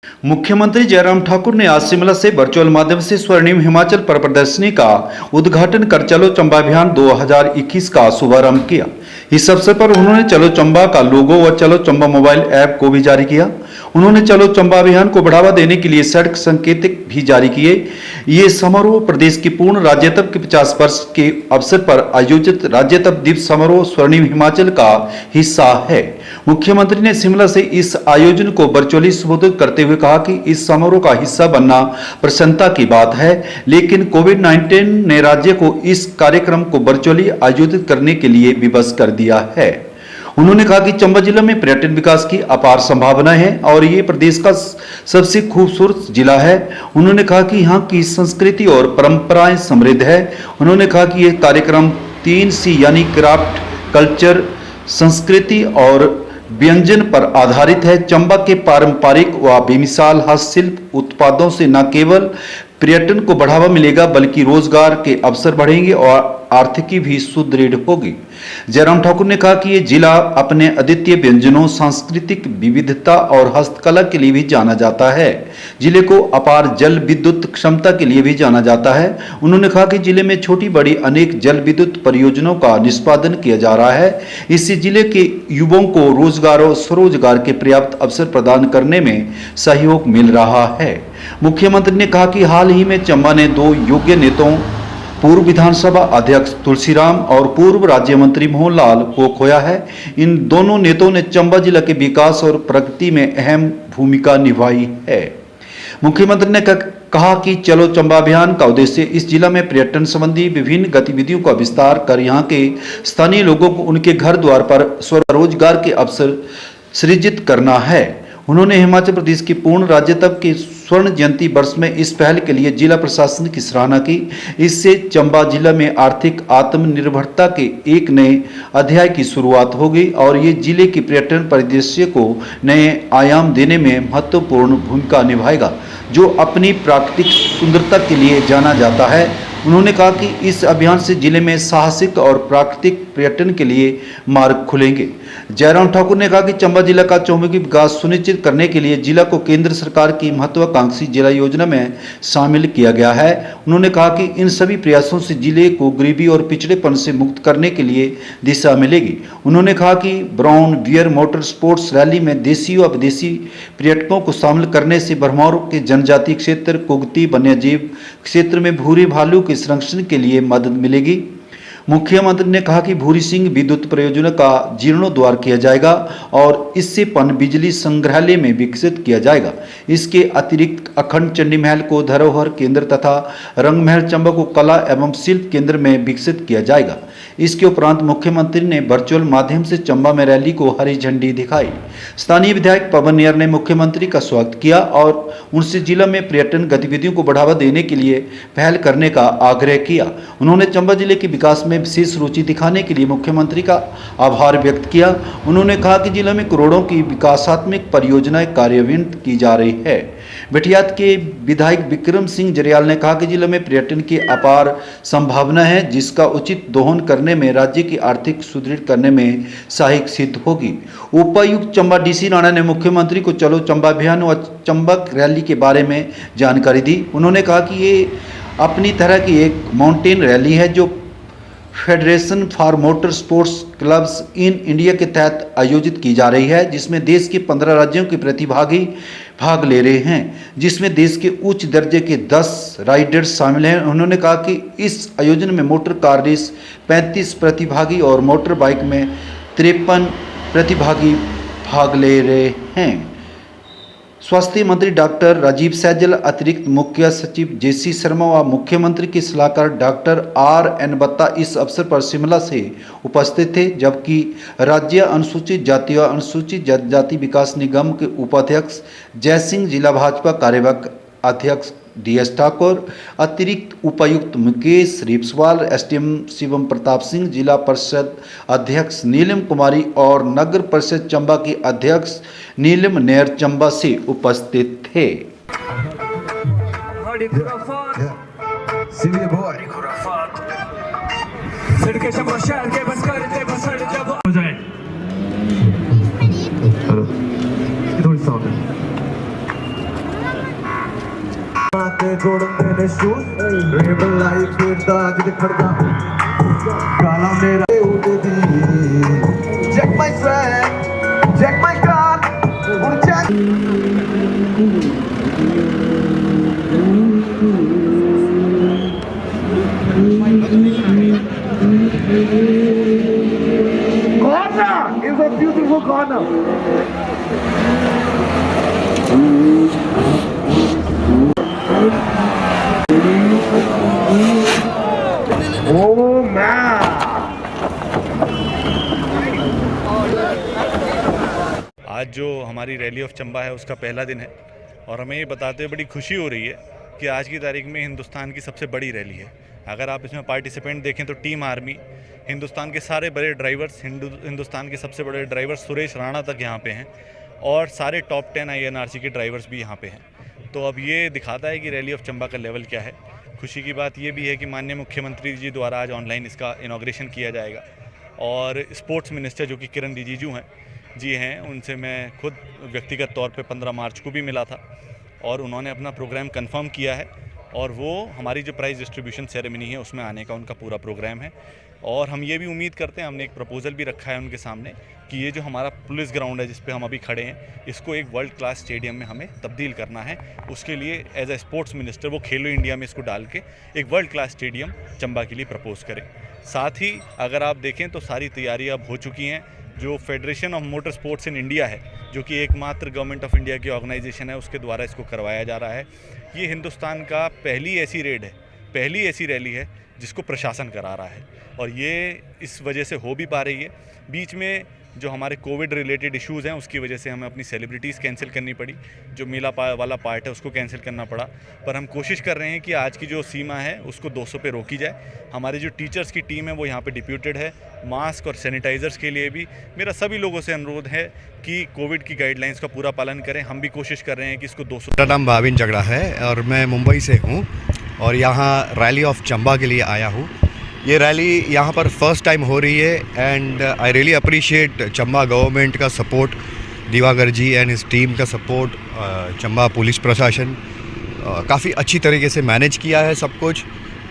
मुख्यमंत्री जयराम ठाकुर ने आज शिमला से वर्चुअल माध्यम से स्वर्णिम हिमाचल पर प्रदर्शनी का उद्घाटन कर चलो चंबा अभियान 2021 का शुभारंभ किया। इस अवसर पर उन्होंने चलो चंबा का लोगो व चलो चंबा मोबाइल ऐप को भी जारी किया। उन्होंने चलो चंबा अभियान को बढ़ावा देने के लिए सड़क संकेतक भी जारी किए। ये समारोह प्रदेश की पूर्ण राज्यत्व के 50 वर्ष के अवसर पर आयोजित राज्यत्व दिवस समारोह स्वर्णिम हिमाचल का हिस्सा है। मुख्यमंत्री ने शिमला से इस आयोजन को वर्चुअली संबोधित करते हुए कहा कि इस समारोह का हिस्सा बनना प्रसन्नता की बात है, लेकिन कोविड-19 ने राज्य को इस कार्यक्रम को वर्चुअली आयोजित करने के लिए विवश कर दिया है। उन्होंने कहा कि चंबा जिला में पर्यटन विकास की अपार संभावनाएं हैं और ये प्रदेश का सबसे खूबसूरत जिला है। उन्होंने कहा कि यहाँ की संस्कृति और परंपराएं समृद्ध है। उन्होंने कहा कि ये कार्यक्रम 3C यानी क्राफ्ट, कल्चर, संस्कृति और व्यंजन पर आधारित है। चंबा के पारंपरिक व बेमिसाल हस्तशिल्प उत्पादों से न केवल पर्यटन को बढ़ावा मिलेगा बल्कि रोजगार के अवसर बढ़ेंगे और आर्थिकी भी सुदृढ़ होगी। जयराम ठाकुर ने कहा कि ये जिला अपने अद्वितीय व्यंजनों, सांस्कृतिक विविधता और हस्तकला के लिए भी जाना जाता है। जिले को अपार जल विद्युत क्षमता के लिए भी जाना जाता है। उन्होंने कहा कि जिले में छोटी बड़ी अनेक जल विद्युत परियोजनाओं का निष्पादन किया जा रहा है। इससे जिले के युवाओं को रोजगार और स्वरोजगार के पर्याप्त अवसर प्रदान करने में सहयोग मिल रहा है। मुख्यमंत्री ने कहा कि हाल ही में चंबा ने 2 योग्य नेताओं, पूर्व विधानसभा अध्यक्ष तुलसीराम और पूर्व राज्य मंत्री मोहन लाल को खोया है। इन दोनों नेताओं ने चंबा जिला के विकास और प्रगति में अहम भूमिका निभाई है। मुख्यमंत्री ने कहा कि चलो चंबा अभियान का उद्देश्य इस जिला में पर्यटन संबंधी विभिन्न गतिविधियों का विस्तार कर यहाँ के स्थानीय लोगों को उनके घर द्वार पर स्वरोजगार के अवसर सृजित करना है। उन्होंने हिमाचल प्रदेश की पूर्ण राज्यत्व के स्वर्ण जयंती वर्ष में इस पहल के लिए जिला प्रशासन की सराहना की। इससे चंबा जिला में आर्थिक आत्मनिर्भरता के एक नए अध्याय की शुरुआत होगी और ये जिले के पर्यटन परिदृश्य को नए आयाम देने में महत्वपूर्ण भूमिका निभाएगा, जो अपनी प्राकृतिक सुंदरता के लिए जाना जाता है। उन्होंने कहा कि इस अभियान से जिले में साहसिक और प्राकृतिक पर्यटन के लिए मार्ग खुलेंगे। जयराम ठाकुर ने कहा कि चंबा जिला का चौमुखी विकास सुनिश्चित करने के लिए जिला को केंद्र सरकार की महत्वाकांक्षी जिला योजना में शामिल किया गया है। उन्होंने कहा कि इन सभी प्रयासों से जिले को गरीबी और पिछड़ेपन से मुक्त करने के लिए दिशा मिलेगी। उन्होंने कहा कि brown bear motor sports rally में देशी व विदेशी पर्यटकों को शामिल करने से भरमौर के जनजातीय क्षेत्र, कुगती, वन्यजीव क्षेत्र में भूरे भालू के संरक्षण के लिए मदद मिलेगी। मुख्यमंत्री ने कहा कि भूरी सिंह विद्युत परियोजना का जीर्णोद्धार किया जाएगा और इससे पन बिजली संग्रहालय में विकसित किया जाएगा। इसके अतिरिक्त अखंड चंडी महल को धरोहर केंद्र तथा रंग महल चंबा को कला एवं शिल्प केंद्र में विकसित किया जाएगा। इसके उपरांत मुख्यमंत्री ने वर्चुअल माध्यम से चंबा में रैली को हरी झंडी दिखाई। स्थानीय विधायक पवन नियर ने मुख्यमंत्री का स्वागत किया और उनसे जिला में पर्यटन गतिविधियों को बढ़ावा देने के लिए पहल करने का आग्रह किया। उन्होंने चंबा जिले के विकास में विशेष रुचि दिखाने के लिए मुख्यमंत्री का आभार व्यक्त किया। उन्होंने कहा कि जिले में करोड़ों की विकासात्मक परियोजनाएं कार्यान्वित की जा रही है। बेटियात के विधायक विक्रम सिंह जरियाल ने कहा कि जिले में पर्यटन की अपार संभावना है, जिसका उचित दोहन करने में राज्य की आर्थिक सुदृढ़ करने में सहायक सिद्ध होगी। उपायुक्त चंबा DC राणा ने मुख्यमंत्री को चलो चंबा अभियान व चंबा रैली के बारे में जानकारी दी। उन्होंने कहा कि ये अपनी तरह की एक माउंटेन रैली है जो federation for motor sports clubs in India के तहत आयोजित की जा रही है, जिसमें देश के 15 राज्यों के प्रतिभागी भाग ले रहे हैं, जिसमें देश के उच्च दर्जे के 10 राइडर्स शामिल हैं। उन्होंने कहा कि इस आयोजन में मोटर कार रेस 35 प्रतिभागी और मोटर बाइक में 53 प्रतिभागी भाग ले रहे हैं। स्वास्थ्य मंत्री डॉक्टर राजीव सैजल, अतिरिक्त मुख्य सचिव JC शर्मा व मुख्यमंत्री के सलाहकार डॉक्टर RN बत्ता इस अवसर पर शिमला से उपस्थित थे, जबकि राज्य अनुसूचित जाति व अनुसूचित जनजाति विकास निगम के उपाध्यक्ष जय सिंह, जिला भाजपा कार्यवाहक अध्यक्ष DS ठाकुर, अतिरिक्त उपायुक्त मुकेश रिपसवाल, SDM शिवम प्रताप सिंह, जिला परिषद अध्यक्ष नीलम कुमारी और नगर परिषद चंबा के अध्यक्ष नीलम नेर चंबा से उपस्थित थे। ने जोड़ते ने शूज रेबल लाइफ फिरदा जिते खड़दा काला मेरा उड़े दी check my track check my car और check corner is a beautiful corner. Oh man! आज जो हमारी रैली ऑफ चंबा है उसका पहला दिन है और हमें ये बताते हुए बड़ी खुशी हो रही है कि आज की तारीख में हिंदुस्तान की सबसे बड़ी रैली है। अगर आप इसमें पार्टिसिपेंट देखें तो टीम आर्मी, हिंदुस्तान के सारे बड़े ड्राइवर्स, हिंदुस्तान के सबसे बड़े ड्राइवर्स सुरेश राणा तक यहाँ पे हैं और सारे टॉप 10 INRC के ड्राइवर्स भी यहाँ पे हैं। तो अब ये दिखाता है कि रैली ऑफ चंबा का लेवल क्या है। खुशी की बात ये भी है कि माननीय मुख्यमंत्री जी द्वारा आज ऑनलाइन इसका इनॉग्रेशन किया जाएगा और स्पोर्ट्स मिनिस्टर जो कि किरण रिजिजू हैं उनसे मैं खुद व्यक्तिगत तौर पे 15 मार्च को भी मिला था और उन्होंने अपना प्रोग्राम कंफर्म किया है और वो हमारी जो प्राइज़ डिस्ट्रीब्यूशन सेरेमनी है उसमें आने का उनका पूरा प्रोग्राम है। और हम ये भी उम्मीद करते हैं, हमने एक प्रपोज़ल भी रखा है उनके सामने कि ये जो हमारा पुलिस ग्राउंड है जिस पे हम अभी खड़े हैं इसको एक वर्ल्ड क्लास स्टेडियम में हमें तब्दील करना है। उसके लिए एज ए स्पोर्ट्स मिनिस्टर वो खेलो इंडिया में इसको डाल के एक वर्ल्ड क्लास स्टेडियम चंबा के लिए प्रपोज़ करें। साथ ही अगर आप देखें तो सारी तैयारियाँ अब हो चुकी हैं। जो federation of motor sports in India है, जो कि एकमात्र गवर्नमेंट ऑफ इंडिया की ऑर्गेनाइजेशन है, उसके द्वारा इसको करवाया जा रहा है। ये हिंदुस्तान का पहली ऐसी रैली है जिसको प्रशासन करा रहा है और ये इस वजह से हो भी पा रही है। बीच में जो हमारे कोविड रिलेटेड इश्यूज़ हैं उसकी वजह से हमें अपनी सेलिब्रिटीज़ कैंसिल करनी पड़ी, जो मेला वाला पार्ट है उसको कैंसिल करना पड़ा, पर हम कोशिश कर रहे हैं कि आज की जो सीमा है उसको 200 पे रोकी जाए। हमारे जो टीचर्स की टीम है वो यहाँ पे डिप्यूटेड है। मास्क और सैनिटाइज़र्स के लिए भी मेरा सभी लोगों से अनुरोध है कि कोविड की गाइडलाइंस का पूरा पालन करें। हम भी कोशिश कर रहे हैं कि इसको 200। मेरा नाम भाविन झगड़ा है और मैं मुंबई से हूँ और यहाँ रैली ऑफ चंबा के लिए आया हूँ। ये रैली यहाँ पर फर्स्ट टाइम हो रही है and I really appreciate Chamba government का support, Diwakar ji and his team का सपोर्ट, चंबा पुलिस प्रशासन काफ़ी अच्छी तरीके से मैनेज किया है सब कुछ।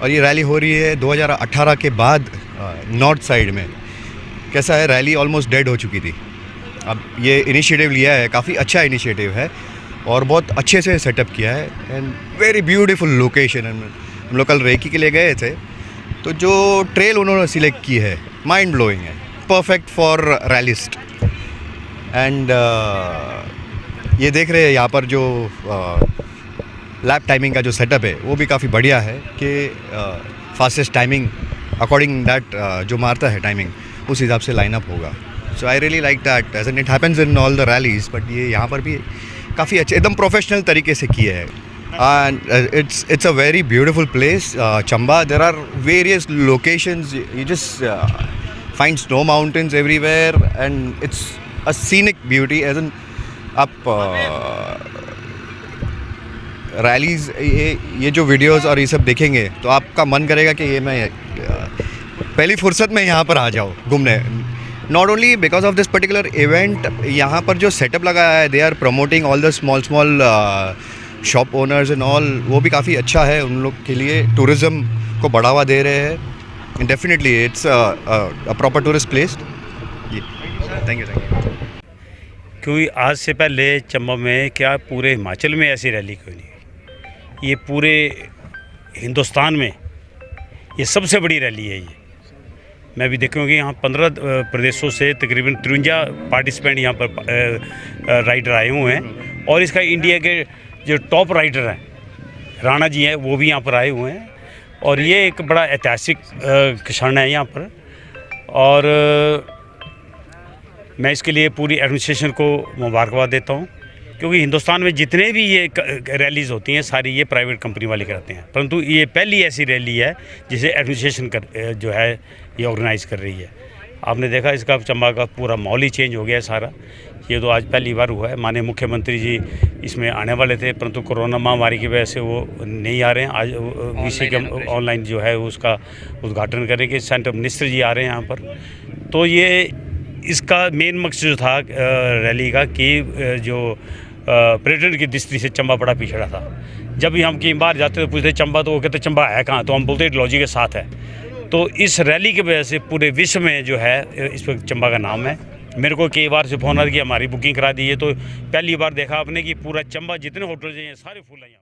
और ये रैली हो रही है 2018 के बाद। नॉर्थ साइड में कैसा है, रैली ऑलमोस्ट डेड हो चुकी थी। अब ये इनिशिएटिव लिया है, काफ़ी अच्छा इनिशिएटिव है और बहुत अच्छे से सेटअप किया है एंड वेरी ब्यूटीफुल लोकेशन। हम लोग कल रेकी के लिए गए थे तो जो ट्रेल उन्होंने सिलेक्ट की है माइंड ब्लोइंग है, परफेक्ट फॉर रैलिस्ट। एंड ये देख रहे हैं यहाँ पर जो लैप टाइमिंग का जो सेटअप है वो भी काफ़ी बढ़िया है कि फास्टेस्ट टाइमिंग अकॉर्डिंग दैट जो मारता है टाइमिंग उस हिसाब से लाइनअप होगा। So I really like that as an it happens in all the rallies, but ये यहाँ पर भी काफ़ी अच्छे एकदम प्रोफेशनल तरीके से किए हैं। And it's a very beautiful place, Chamba. There are various locations. You just find snow mountains everywhere, and it's a scenic beauty. As in, आप रैलीज ये जो वीडियोस और ये सब देखेंगे तो आपका मन करेगा कि ये मैं पहली फुर्सत में यहाँ पर आ जाऊँ घूमने। Not only because of this particular event, यहाँ पर जो सेटअप लगाया है, they are promoting all the small shop owners and all, वो भी काफ़ी अच्छा है उन लोग के लिए, टूरिज़्म को बढ़ावा दे रहे हैं। Definitely it's a proper tourist place. Thank you. क्योंकि आज से पहले चंबा में क्या पूरे हिमाचल में ऐसी रैली कोई नहीं, ये पूरे हिंदुस्तान में ये सबसे बड़ी रैली है। ये मैं भी देखूँगी यहाँ 15 प्रदेशों से तकरीबन 53 पार्टिसिपेंट यहाँ पर राइडर आए हुए हैं और इसका इंडिया के जो टॉप राइडर हैं राणा जी हैं वो भी यहाँ पर आए हुए हैं और ये एक बड़ा ऐतिहासिक क्षण है यहाँ पर। और मैं इसके लिए पूरी एडमिनिस्ट्रेशन को मुबारकबाद देता हूँ, क्योंकि हिंदुस्तान में जितने भी ये रैलीज़ होती हैं सारी ये प्राइवेट कंपनी वाले कराते हैं, परंतु ये पहली ऐसी रैली है जिसे एडमिनिस्ट्रेशन जो है ये ऑर्गेनाइज़ कर रही है। आपने देखा इसका चंबा का पूरा माहौल ही चेंज हो गया है सारा। ये तो आज पहली बार हुआ है। माननीय मुख्यमंत्री जी इसमें आने वाले थे, परंतु कोरोना महामारी की वजह से वो नहीं आ रहे हैं। आज विषय के ऑनलाइन जो है उसका उद्घाटन करेंगे। सेंट्रल मिनिस्टर जी आ रहे हैं यहाँ पर। तो ये इसका मेन मकसद जो था रैली का कि जो पर्यटन की दृष्टि से चंबा बड़ा पिछड़ा था। जब भी हम कहीं बाहर जाते तो पूछते चंबा, तो वो कहते चंबा है कहाँ, तो हम बोलते लॉजी के साथ है। तो इस रैली की वजह से पूरे विश्व में जो है इस पर चंबा का नाम है। मेरे को कई बार से फोन आया कि हमारी बुकिंग करा दी है, तो पहली बार देखा आपने कि पूरा चंबा जितने होटल हैं सारे फुल हैं यहाँ।